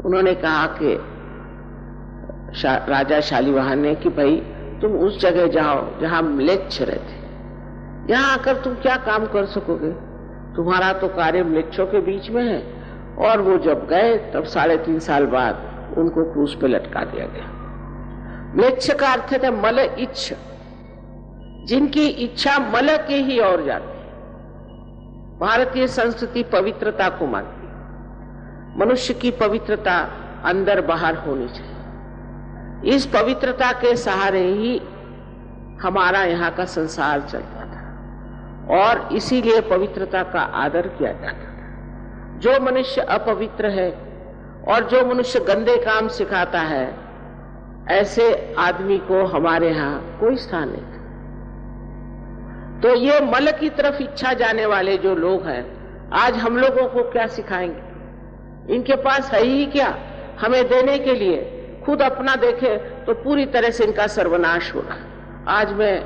उन्होंने कहा कि राजा शालिवाहन ने कि भाई तुम उस जगह जाओ जहां म्लेच्छ रहते, यहाँ आकर तुम क्या काम कर सकोगे, तुम्हारा तो कार्य म्लेच्छों के बीच में है। और वो जब गए तब 3.5 साल बाद उनको क्रूस पे लटका दिया गया। म्लेच्छ का अर्थ है मल इच्छ, जिनकी इच्छा मल के ही ओर जाती है। भारतीय संस्कृति पवित्रता को मानती है। मनुष्य की पवित्रता अंदर बाहर होनी चाहिए। इस पवित्रता के सहारे ही हमारा यहाँ का संसार चलता था और इसीलिए पवित्रता का आदर किया जाता था। जो मनुष्य अपवित्र है और जो मनुष्य गंदे काम सिखाता है, ऐसे आदमी को हमारे यहाँ कोई स्थान नहीं था। तो ये मल की तरफ इच्छा जाने वाले जो लोग हैं, आज हम लोगों को क्या सिखाएंगे? इनके पास है ही क्या हमें देने के लिए? खुद अपना देखे तो पूरी तरह से इनका सर्वनाश होगा। आज मैं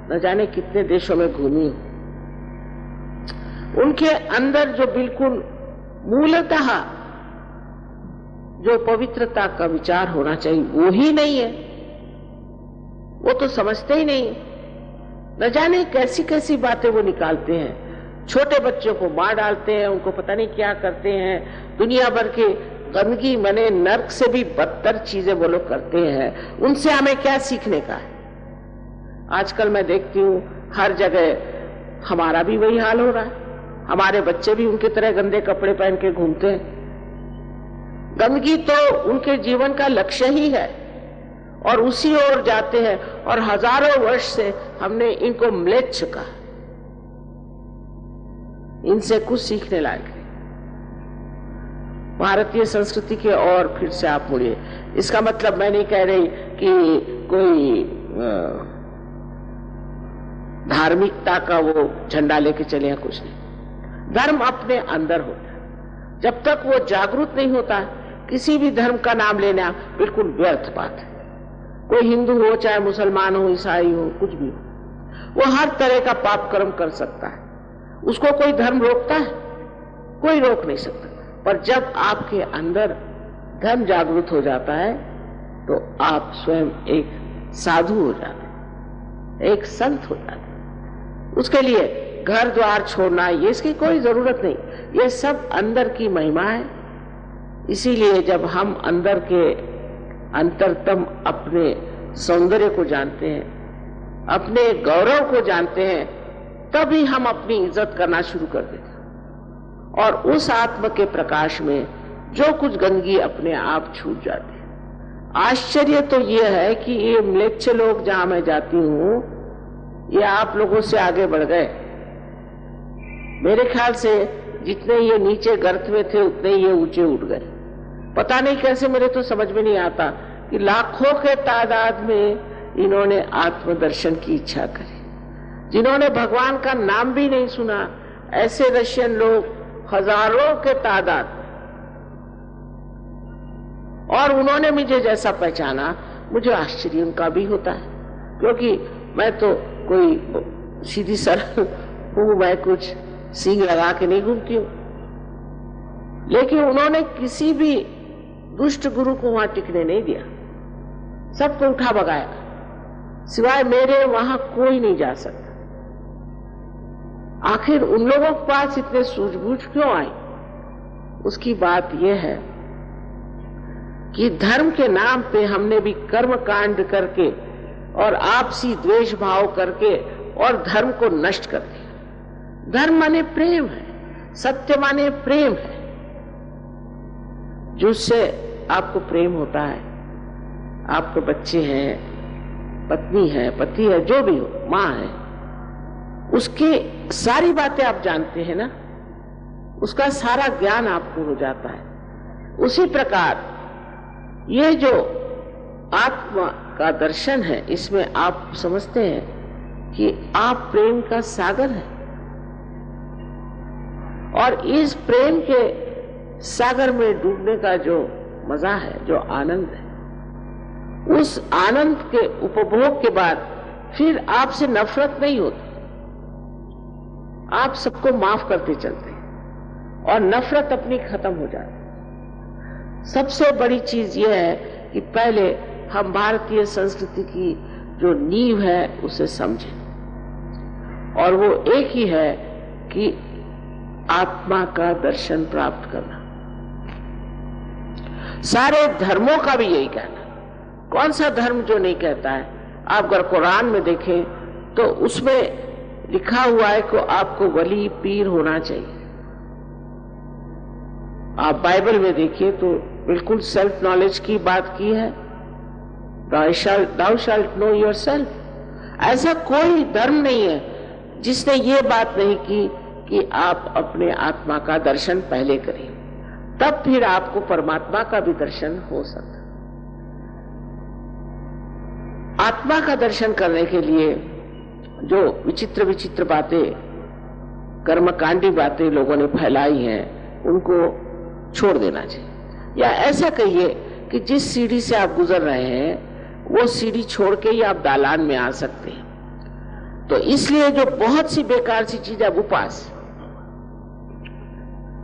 न जाने कितने देशों में घूमी हूं, उनके अंदर जो बिल्कुल मूलतः जो पवित्रता का विचार होना चाहिए वो ही नहीं है। वो तो समझते ही नहीं, न जाने कैसी कैसी बातें वो निकालते हैं। छोटे बच्चों को मार डालते हैं, उनको पता नहीं क्या करते हैं। दुनिया भर के गंदगी मने नर्क से भी बदतर चीजें वो लोग करते हैं। उनसे हमें क्या सीखने का है? आजकल मैं देखती हूँ हर जगह हमारा भी वही हाल हो रहा है। हमारे बच्चे भी उनके तरह गंदे कपड़े पहन के घूमते हैं। गंदगी तो उनके जीवन का लक्ष्य ही है और उसी ओर जाते हैं। और हजारों वर्ष से हमने इनको म्लेच्छ कहा। इनसे कुछ सीखने लायक है। भारतीय संस्कृति के और फिर से आप मुड़िए। इसका मतलब मैं नहीं कह रही कि कोई धार्मिकता का वो झंडा लेके चले हैं, कुछ नहीं। धर्म अपने अंदर होता है। जब तक वो जागरूक नहीं होता, किसी भी धर्म का नाम लेना बिल्कुल व्यर्थ बात है। कोई हिंदू हो, चाहे मुसलमान हो, ईसाई हो, कुछ भी हो, वो हर तरह का पाप कर्म कर सकता है। उसको कोई धर्म रोकता है? कोई रोक नहीं सकता। पर जब आपके अंदर धर्म जागृत हो जाता है तो आप स्वयं एक साधु हो जाते हैं, एक संत हो जाते हैं। उसके लिए घर द्वार छोड़ना, ये इसकी कोई जरूरत नहीं। ये सब अंदर की महिमा है। इसीलिए जब हम अंदर के अंतरतम अपने सौंदर्य को जानते हैं, अपने गौरव को जानते हैं, तभी हम अपनी इज्जत करना शुरू कर देते हैं। और उस आत्म के प्रकाश में जो कुछ गंदगी अपने आप छूट जाती है। आश्चर्य तो यह है कि ये म्लेच्छ लोग जहां मैं जाती हूं, ये आप लोगों से आगे बढ़ गए। मेरे ख्याल से जितने ये नीचे गर्त में थे उतने ये ऊंचे उठ गए। पता नहीं कैसे, मेरे तो समझ में नहीं आता कि लाखों के तादाद में इन्होंने आत्मदर्शन की इच्छा करी। जिन्होंने भगवान का नाम भी नहीं सुना, ऐसे रशियन लोग हजारों के तादाद। और उन्होंने मुझे जैसा पहचाना, मुझे आश्चर्य उनका भी होता है, क्योंकि मैं तो कोई सीधी सरल हूं, मैं कुछ सींग लगा के नहीं घूमती हूं। लेकिन उन्होंने किसी भी दुष्ट गुरु को वहां टिकने नहीं दिया, सबको उठा भगाया। सिवाय मेरे वहां कोई नहीं जा सकता। आखिर उन लोगों के पास इतने सूझबूझ क्यों आई? उसकी बात यह है कि धर्म के नाम पे हमने भी कर्म कांड करके और आपसी द्वेष भाव करके और धर्म को नष्ट कर दिया। धर्म माने प्रेम है, सत्य माने प्रेम है। जिससे आपको प्रेम होता है, आपके बच्चे हैं, पत्नी है, पति है, जो भी हो, माँ है, उसकी सारी बातें आप जानते हैं ना, उसका सारा ज्ञान आपको हो जाता है। उसी प्रकार ये जो आत्मा का दर्शन है, इसमें आप समझते हैं कि आप प्रेम का सागर हैं और इस प्रेम के सागर में डूबने का जो मजा है, जो आनंद है, उस आनंद के उपभोग के बाद फिर आपसे नफरत नहीं होती। आप सबको माफ करते चलते हैं और नफरत अपनी खत्म हो जाती है। सबसे बड़ी चीज यह है कि पहले हम भारतीय संस्कृति की जो नींव है उसे समझें, और वो एक ही है कि आत्मा का दर्शन प्राप्त करना। सारे धर्मों का भी यही कहना। कौन सा धर्म जो नहीं कहता है? आप अगर कुरान में देखें तो उसमें लिखा हुआ है कि आपको वली पीर होना चाहिए। आप बाइबल में देखिए तो बिल्कुल सेल्फ नॉलेज की बात की है, thou shalt know yourself। ऐसा कोई धर्म नहीं है जिसने ये बात नहीं की कि आप अपने आत्मा का दर्शन पहले करें, तब फिर आपको परमात्मा का भी दर्शन हो सकता। आत्मा का दर्शन करने के लिए जो विचित्र विचित्र बातें, कर्मकांडी बातें लोगों ने फैलाई हैं, उनको छोड़ देना चाहिए। या ऐसा कहिए कि जिस सीढ़ी से आप गुजर रहे हैं वो सीढ़ी छोड़ के ही आप दालान में आ सकते हैं। तो इसलिए जो बहुत सी बेकार सी चीज है, उपवास,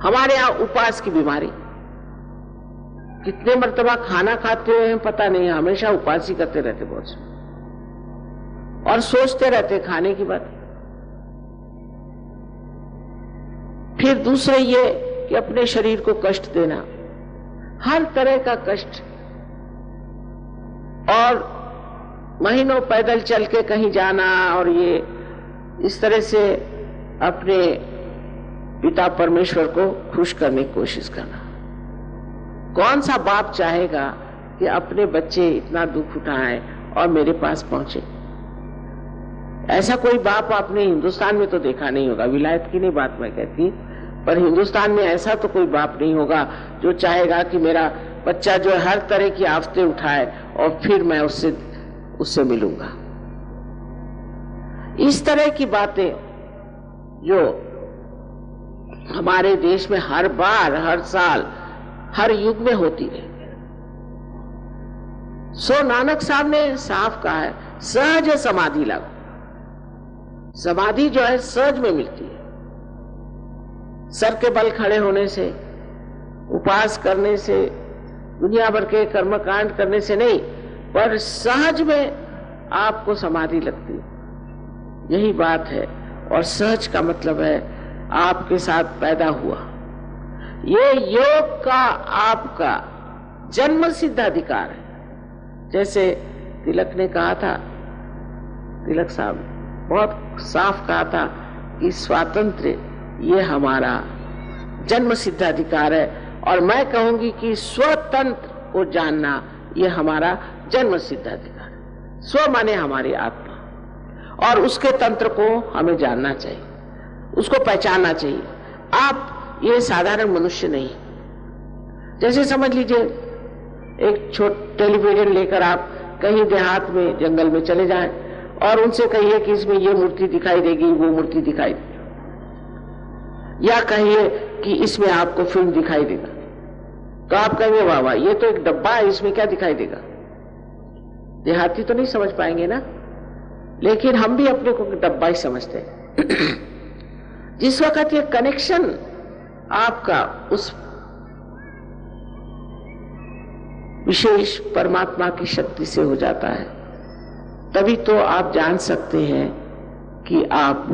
हमारे यहाँ उपवास की बीमारी, कितने मर्तबा खाना खाते हैं पता नहीं, हमेशा उपवास ही करते रहते बहुत से, और सोचते रहते खाने की बात। फिर दूसरा ये कि अपने शरीर को कष्ट देना, हर तरह का कष्ट, और महीनों पैदल चल के कहीं जाना, और ये इस तरह से अपने पिता परमेश्वर को खुश करने की कोशिश करना। कौन सा बाप चाहेगा कि अपने बच्चे इतना दुख उठाएं और मेरे पास पहुंचे? ऐसा कोई बाप आपने हिंदुस्तान में तो देखा नहीं होगा, विलायत की नहीं बात मैं कहती, पर हिंदुस्तान में ऐसा तो कोई बाप नहीं होगा जो चाहेगा कि मेरा बच्चा जो हर तरह की आफतें उठाए और फिर मैं उससे मिलूंगा। इस तरह की बातें जो हमारे देश में हर बार, हर साल, हर युग में होती रहे। सो नानक साहब ने साफ कहा है, सहज समाधि लागो। समाधि जो है सहज में मिलती है, सर के बल खड़े होने से, उपवास करने से, दुनिया भर के कर्मकांड करने से नहीं, पर सहज में आपको समाधि लगती है। यही बात है। और सहज का मतलब है आपके साथ पैदा हुआ। ये योग का आपका जन्म सिद्ध अधिकार है। जैसे तिलक ने कहा था, तिलक साहब बहुत साफ कहा था कि स्वातंत्र्य ये हमारा जन्म सिद्ध अधिकार है, और मैं कहूंगी कि स्वतंत्र को जानना ये हमारा जन्म सिद्ध अधिकार है। स्व माने हमारी आत्मा, और उसके तंत्र को हमें जानना चाहिए, उसको पहचानना चाहिए। आप ये साधारण मनुष्य नहीं। जैसे समझ लीजिए एक छोटा टेलीविजन लेकर आप कहीं देहात में, जंगल में चले जाएं और उनसे कहिए कि इसमें ये मूर्ति दिखाई देगी, वो मूर्ति दिखाई देगी, या कहिए कि इसमें आपको फिल्म दिखाई देगा, तो आप कहेंगे वाह वाह ये तो एक डब्बा है, इसमें क्या दिखाई देगा। देहाती तो नहीं समझ पाएंगे ना, लेकिन हम भी अपने को डब्बा ही समझते हैं। जिस वक्त ये कनेक्शन आपका उस विशेष परमात्मा की शक्ति से हो जाता है, तभी तो आप जान सकते हैं कि आप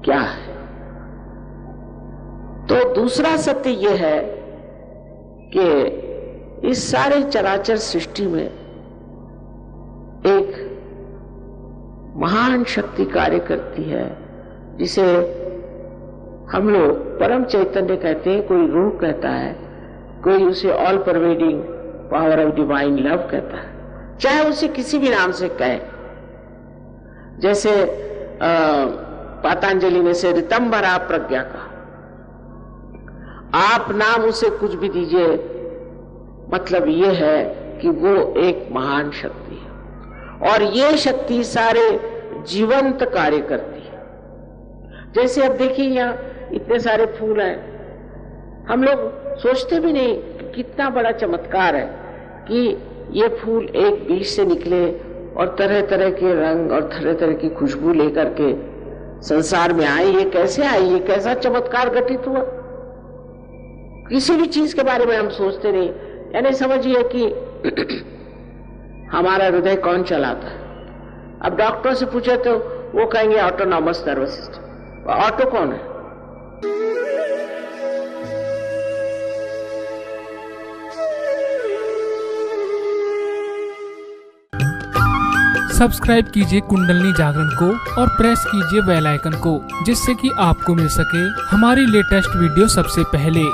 क्या है। तो दूसरा सत्य यह है कि इस सारे चराचर सृष्टि में एक महान शक्ति कार्य करती है, जिसे हम लोग परम चैतन्य कहते हैं, कोई रूह कहता है, कोई उसे all pervading power of divine love कहता है, चाहे उसे किसी भी नाम से कहे। जैसे पतंजलि ने से ऋतंभरा प्रज्ञा का, आप नाम उसे कुछ भी दीजिए, मतलब ये है कि वो एक महान शक्ति है, और ये शक्ति सारे जीवंत कार्य करती है। जैसे अब देखिए यहाँ इतने सारे फूल हैं, हम लोग सोचते भी नहीं कि कितना बड़ा चमत्कार है कि ये फूल एक बीज से निकले और तरह तरह के रंग और तरह तरह की खुशबू लेकर के संसार में आए। ये कैसे आए, ये कैसा चमत्कार घटित हुआ। किसी भी चीज के बारे में हम सोचते नहीं, यानी समझिए कि हमारा हृदय कौन चलाता है। अब डॉक्टर से पूछे तो वो कहेंगे ऑटोनॉमस नर्वस सिस्टम। ऑटो कौन है? सब्सक्राइब कीजिए कुंडलिनी जागरण को और प्रेस कीजिए बेल आइकन को, जिससे कि आपको मिल सके हमारी लेटेस्ट वीडियो सबसे पहले।